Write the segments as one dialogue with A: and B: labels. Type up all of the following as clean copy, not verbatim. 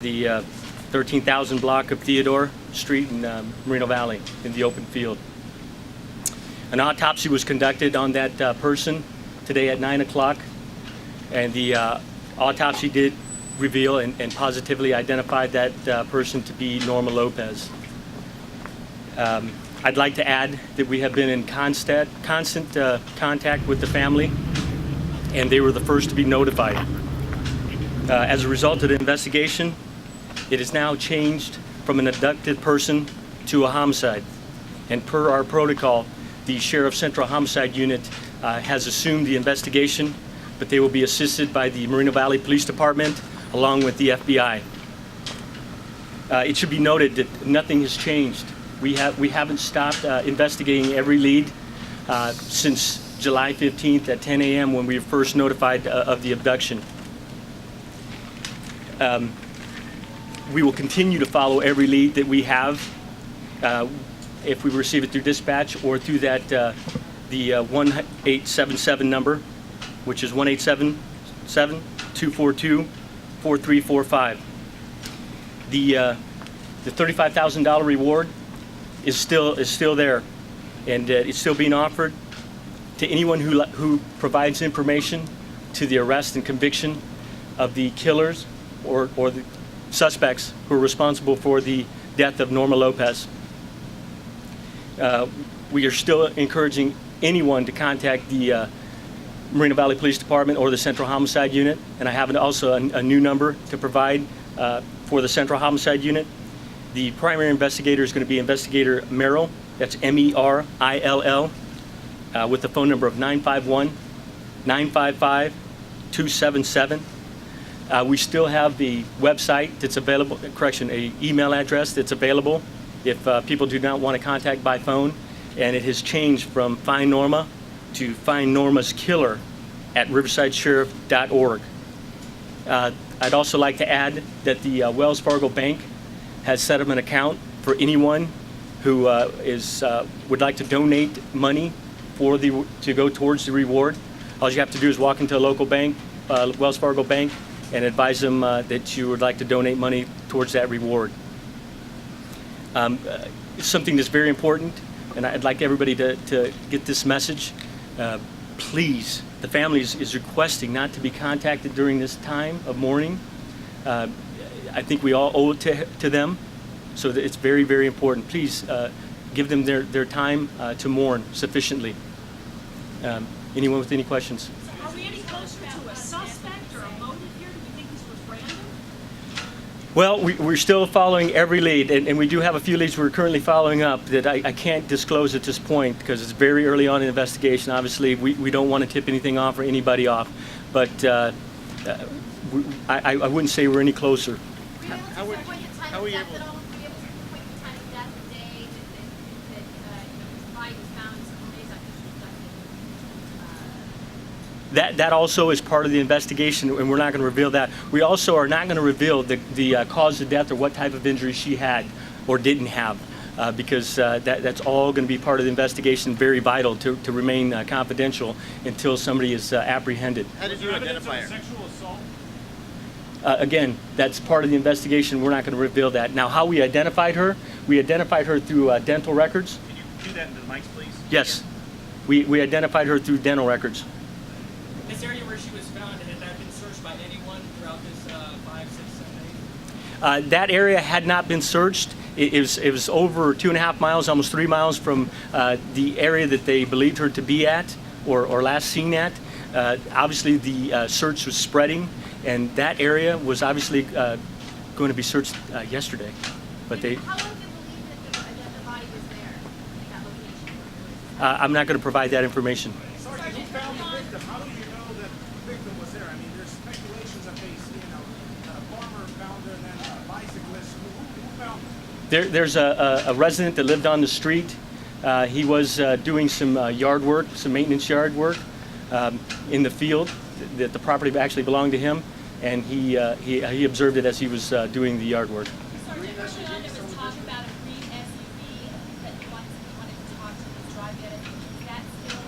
A: The 13,000 block of Theodore Street in Moreno Valley in the open field. An autopsy was conducted on that person today at 9 o'clock, and the autopsy did reveal and positively identified that person to be Norma Lopez. I'd like to add that we have been in constant contact with the family, and they were the first to be notified. As a result of the investigation, it is now changed from an abducted person to a homicide. And per our protocol, the Sheriff Central Homicide Unit has assumed the investigation, but they will be assisted by the Moreno Valley Police Department along with the FBI. It should be noted that nothing has changed. We haven't stopped investigating every lead since July 15th at 10 a.m. when we were first notified of the abduction. We will continue to follow every lead that we have if we receive it through dispatch or through that the 1877 number, which is 1-877-242-4345. The $35,000 reward is still there, and it's still being offered to anyone who provides information to the arrest and conviction of the killers or the suspects who are responsible for the death of Norma Lopez. We are still encouraging anyone to contact the Moreno Valley Police Department or the Central Homicide Unit, and I have also a new number to provide for the Central Homicide Unit. The primary investigator is going to be Investigator Merrill, that's M-E-R-I-L-L, with the phone number of 951-955-277. We still have the website that's available, an email address that's available if people do not want to contact by phone, and it has changed from Find Norma to Find Norma's Killer at riversidesheriff.org. I'd also like to add that the Wells Fargo Bank has set up an account for anyone who would like to donate money to go towards the reward. All you have to do is walk into a local bank, Wells Fargo Bank, and advise them that you would like to donate money towards that reward. Something that's very important, and I'd like everybody to get this message. Please, the family is requesting not to be contacted during this time of mourning. I think we all owe it to them, so that it's very, very important. Please give them their time to mourn sufficiently. Anyone with any questions?
B: Are we any closer to a suspect or a motive here? Do we think this was random?
A: Well, we're still following every lead, and we do have a few leads we're currently following up that I can't disclose at this point because it's very early on in the investigation. Obviously, we don't want to tip anything off or anybody off, but I wouldn't say we're any closer.
C: How are you able to
A: That also is part of the investigation, and we're not going to reveal that. We also are not going to reveal the cause of death or what type of injury she had or didn't have, because that's all going to be part of the investigation, very vital to remain confidential until somebody is apprehended.
C: How did you identify her?
B: Sexual assault?
A: Again, that's part of the investigation. We're not going to reveal that. Now, how we identified her through dental records.
C: Can you do that into the mics, please?
A: Yes, we identified her through dental records.
D: This area where she was found, had that been searched by anyone throughout this 5, 6, 7, 8?
A: That area had not been searched. It was over 2.5 miles, almost 3 miles from the area that they believed her to be at or last seen at. Obviously, the search was spreading, and that area was obviously going to be searched yesterday. But they.
C: How long did you believe that the body was there in that location?
A: I'm not going to provide that information.
B: Sergeant, who found the victim? How do you know that the victim was there? I mean, there's speculations that they, a farmer found her and then a bicyclist. Who found her?
A: There's a resident that lived on the street. He was doing some yard work, some maintenance yard work in the field. That the property actually belonged to him, and he observed it as he was doing the yard work.
E: Sergeant, early on there was talk about a green SUV that you wanted to talk to this drive yet. Is that still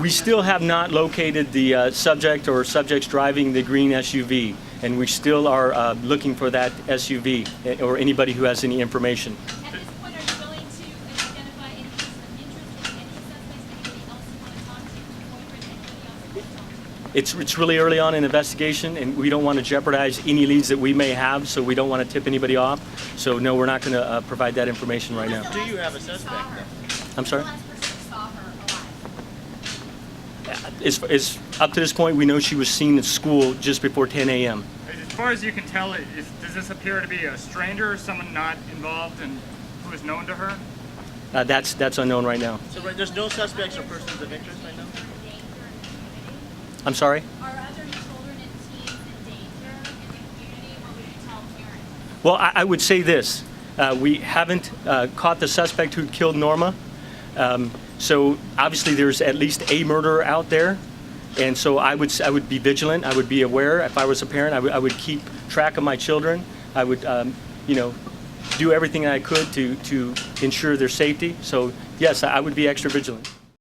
A: We still have not located the subject or subjects driving the green SUV. and we still are looking for that SUV or anybody who has any information.
E: At this point, are you willing to identify any person of interest or any suspects, anybody else you want to talk to, boyfriend, anybody else you want to talk to?
A: It's really early on in the investigation, and we don't want to jeopardize any leads that we may have, so we don't want to tip anybody off. So no, we're not going to provide that information right now.
F: Do you have a suspect then?
A: I'm sorry?
C: The last person who saw her alive.
A: It's up to this point, we know she was seen at school just before 10 a.m.
G: As far as you can tell, does this appear to be a stranger, someone not involved and who is known to her?
A: That's unknown right now.
F: So right, there's no suspects or persons of interest right now?
A: I'm sorry?
C: Are other children and teens in danger in the community? What would you tell parents?
A: Well, I would say this. We haven't caught the suspect who killed Norma. So obviously there's at least a murderer out there. And so I would be vigilant. I would be aware. If I was a parent, I would keep track of my children. I would, do everything I could to ensure their safety. So yes, I would be extra vigilant.